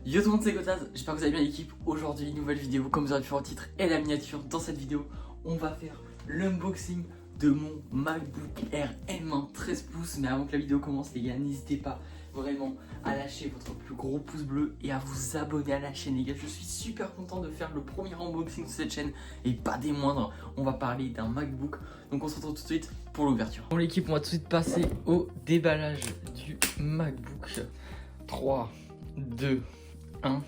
Yo tout le monde, c'est Gotaz, j'espère que vous allez bien l'équipe. Aujourd'hui, nouvelle vidéo, comme vous aurez pu voir le titre et la miniature. Dans cette vidéo, on va faire l'unboxing de mon MacBook Air M1 13 pouces. Mais avant que la vidéo commence, les gars, n'hésitez pas vraiment à lâcher votre plus gros pouce bleu et à vous abonner à la chaîne, les gars. Je suis super content de faire le premier unboxing de cette chaîne et pas des moindres. On va parler d'un MacBook, donc on se retrouve tout de suite pour l'ouverture. Bon l'équipe, on va tout de suite passer au déballage du MacBook. 3, 2, 1.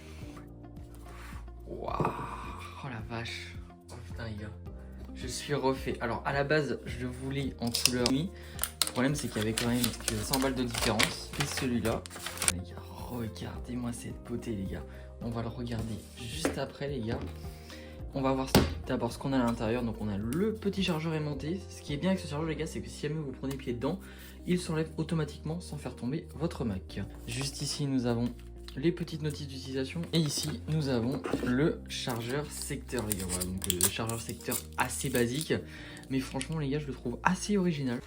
Waouh, oh la vache. Oh putain les gars, je suis refait. Alors à la base je voulais en couleur nuit. Le problème c'est qu'il y avait quand même que 100 balles de différence. Et celui-là, les gars, regardez-moi cette beauté les gars. On va le regarder juste après les gars. On va voir d'abord ce qu'on a à l'intérieur. Donc on a le petit chargeur aimanté. Ce qui est bien avec ce chargeur les gars, c'est que si jamais vous prenez pied dedans, il s'enlève automatiquement sans faire tomber votre Mac. Juste ici nous avons les petites notices d'utilisation et ici nous avons le chargeur secteur les gars. Voilà, donc le chargeur secteur assez basique, mais franchement les gars je le trouve assez original.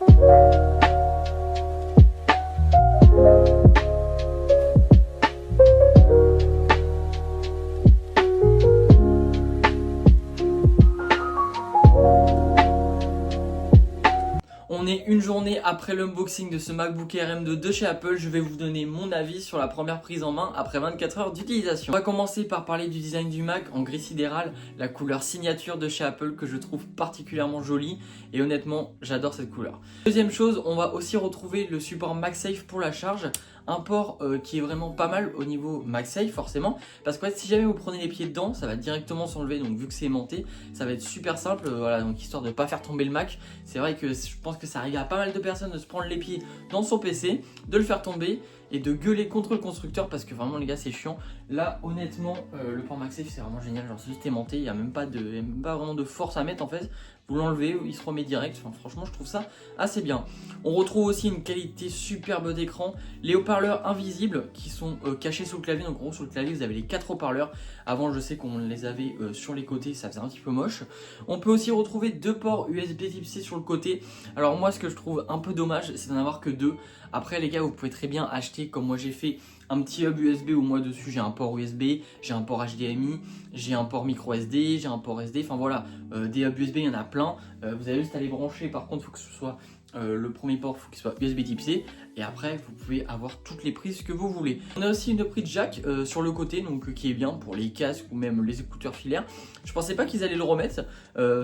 On est une journée après l'unboxing de ce MacBook Air M2 de chez Apple. Je vais vous donner mon avis sur la première prise en main après 24 heures d'utilisation. On va commencer par parler du design du Mac en gris sidéral, la couleur signature de chez Apple que je trouve particulièrement jolie et honnêtement j'adore cette couleur. Deuxième chose, on va aussi retrouver le support MagSafe pour la charge. Un port qui est vraiment pas mal au niveau MagSafe forcément, parce que si jamais vous prenez les pieds dedans, ça va directement s'enlever. Donc vu que c'est aimanté, ça va être super simple, voilà, donc histoire de pas faire tomber le Mac. C'est vrai que je pense que ça arrive à pas mal de personnes de se prendre les pieds dans son PC, de le faire tomber et de gueuler contre le constructeur parce que vraiment les gars c'est chiant. Là honnêtement le port MagSafe c'est vraiment génial, genre c'est juste aimanté, il n'y a même pas vraiment de force à mettre en fait. Vous l'enlevez, il se remet direct, enfin, franchement je trouve ça assez bien. On retrouve aussi une qualité superbe d'écran, les haut-parleurs invisibles qui sont cachés sous le clavier. Donc en gros sur le clavier vous avez les 4 haut-parleurs. Avant je sais qu'on les avait sur les côtés, ça faisait un petit peu moche. On peut aussi retrouver 2 ports USB type C sur le côté. Alors moi ce que je trouve un peu dommage c'est d'en avoir que 2. Après les gars vous pouvez très bien acheter comme moi j'ai fait un petit hub USB où moi dessus j'ai un port USB, j'ai un port HDMI, j'ai un port micro SD, j'ai un port SD, enfin voilà, des hubs USB il y en a plein. Vous avez juste à les brancher, par contre il faut que ce soit le premier port, il faut qu'il soit USB type C et après vous pouvez avoir toutes les prises que vous voulez. On a aussi une prise jack sur le côté donc qui est bien pour les casques ou même les écouteurs filaires. Je pensais pas qu'ils allaient le remettre,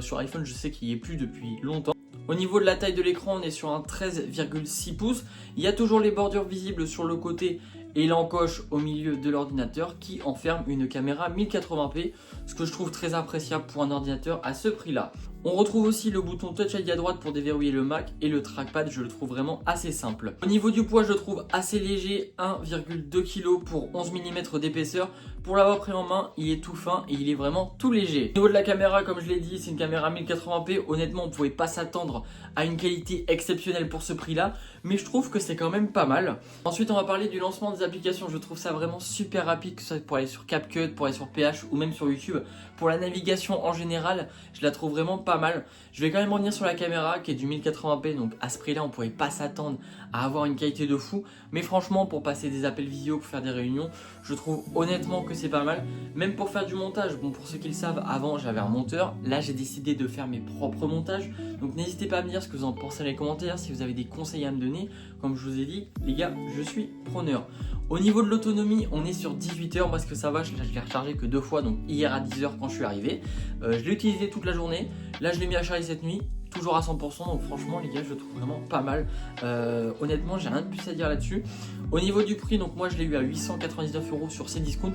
sur iPhone je sais qu'il y est plus depuis longtemps. Au niveau de la taille de l'écran, on est sur un 13,6 pouces. Il y a toujours les bordures visibles sur le côté et l'encoche au milieu de l'ordinateur qui enferme une caméra 1080p, ce que je trouve très appréciable pour un ordinateur à ce prix-là. On retrouve aussi le bouton Touch ID à droite pour déverrouiller le Mac et le trackpad, je le trouve vraiment assez simple. Au niveau du poids, je le trouve assez léger, 1,2 kg pour 11 mm d'épaisseur. Pour l'avoir pris en main, il est tout fin et il est vraiment tout léger. Au niveau de la caméra, comme je l'ai dit, c'est une caméra 1080p. Honnêtement, on ne pouvait pas s'attendre à une qualité exceptionnelle pour ce prix-là, mais je trouve que c'est quand même pas mal. Ensuite, on va parler du lancement des applications. Je trouve ça vraiment super rapide, que ce soit pour aller sur CapCut, pour aller sur PH ou même sur YouTube. Pour la navigation en général, je la trouve vraiment pas mal. Je vais quand même revenir sur la caméra qui est du 1080p, donc à ce prix-là, on ne pouvait pas s'attendre à avoir une qualité de fou. Mais franchement, pour passer des appels vidéo, pour faire des réunions, je trouve honnêtement que c'est pas mal. Même pour faire du montage, bon pour ceux qui le savent, avant j'avais un monteur. Là, j'ai décidé de faire mes propres montages. Donc n'hésitez pas à me dire ce que vous en pensez dans les commentaires, si vous avez des conseils à me donner. Comme je vous ai dit, les gars, je suis preneur. Au niveau de l'autonomie, on est sur 18 heures. Moi, ce que ça va, je l'ai rechargé que 2 fois, donc hier à 10 h quand je suis arrivé. Je l'ai utilisé toute la journée. Là, je l'ai mis à charger cette nuit, toujours à 100%. Donc franchement, les gars, je le trouve vraiment pas mal. Honnêtement, j'ai rien de plus à dire là-dessus. Au niveau du prix, donc moi, je l'ai eu à 899 € sur Cdiscount.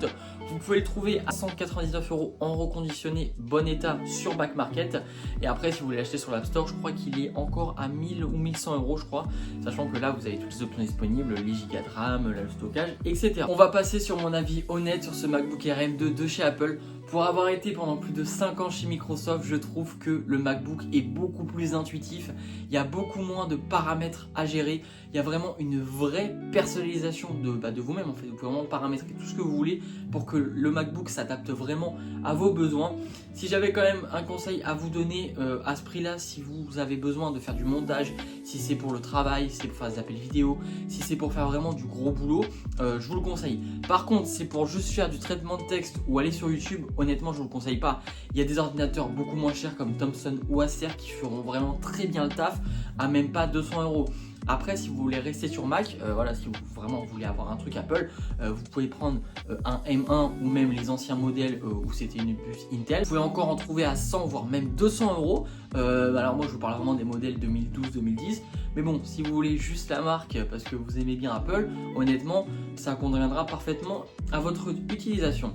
Vous pouvez le trouver à 199 € en reconditionné, bon état sur Back Market. Et après, si vous voulez l'acheter sur l'App Store, je crois qu'il est encore à 1000 ou 1100 €, je crois. Sachant que là, vous avez toutes les options disponibles, les gigas de RAM, le stockage, etc. On va passer sur mon avis honnête sur ce MacBook Air M2 de chez Apple. Pour avoir été pendant plus de 5 ans chez Microsoft, je trouve que le MacBook est beaucoup plus intuitif. Il y a beaucoup moins de paramètres à gérer. Il y a vraiment une vraie personnalisation de vous-même. En fait, vous pouvez vraiment paramétrer tout ce que vous voulez pour que le MacBook s'adapte vraiment à vos besoins. Si j'avais quand même un conseil à vous donner à ce prix-là, si vous avez besoin de faire du montage, si c'est pour le travail, si c'est pour faire des appels vidéo, si c'est pour faire vraiment du gros boulot, je vous le conseille. Par contre, c'est pour juste faire du traitement de texte ou aller sur YouTube, honnêtement, je ne vous le conseille pas. Il y a des ordinateurs beaucoup moins chers comme Thomson ou Acer qui feront vraiment très bien le taf à même pas 200 €. Après, si vous voulez rester sur Mac, voilà, si vous vraiment voulez avoir un truc Apple, vous pouvez prendre un M1 ou même les anciens modèles où c'était une puce Intel. Vous pouvez encore en trouver à 100 voire même 200 €. Alors moi, je vous parle vraiment des modèles 2012-2010. Mais bon, si vous voulez juste la marque parce que vous aimez bien Apple, honnêtement, ça conviendra parfaitement à votre utilisation.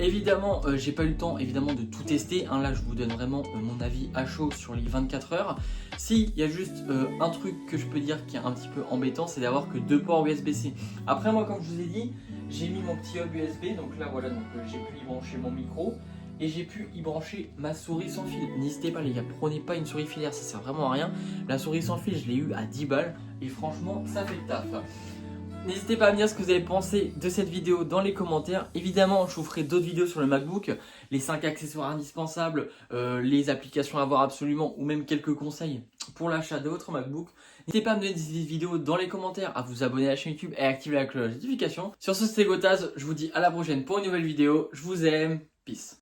Évidemment, j'ai pas eu le temps évidemment de tout tester. Là, je vous donne vraiment mon avis à chaud sur les 24 heures. Si, il y a juste un truc que je peux dire qui est un petit peu embêtant, c'est d'avoir que 2 ports USB-C. Après, moi, comme je vous ai dit, j'ai mis mon petit hub USB. Donc là, voilà, j'ai pu y brancher mon micro et j'ai pu y brancher ma souris sans fil. N'hésitez pas, les gars, prenez pas une souris filaire, ça sert vraiment à rien. La souris sans fil, je l'ai eu à 10 balles et franchement, ça fait le taf. N'hésitez pas à me dire ce que vous avez pensé de cette vidéo dans les commentaires. Évidemment, je vous ferai d'autres vidéos sur le MacBook, les 5 accessoires indispensables, les applications à voir absolument ou même quelques conseils pour l'achat de votre MacBook. N'hésitez pas à me donner des vidéos dans les commentaires, à vous abonner à la chaîne YouTube et à activer la cloche de notification. Sur ce, c'était Gotaz, je vous dis à la prochaine pour une nouvelle vidéo. Je vous aime, peace.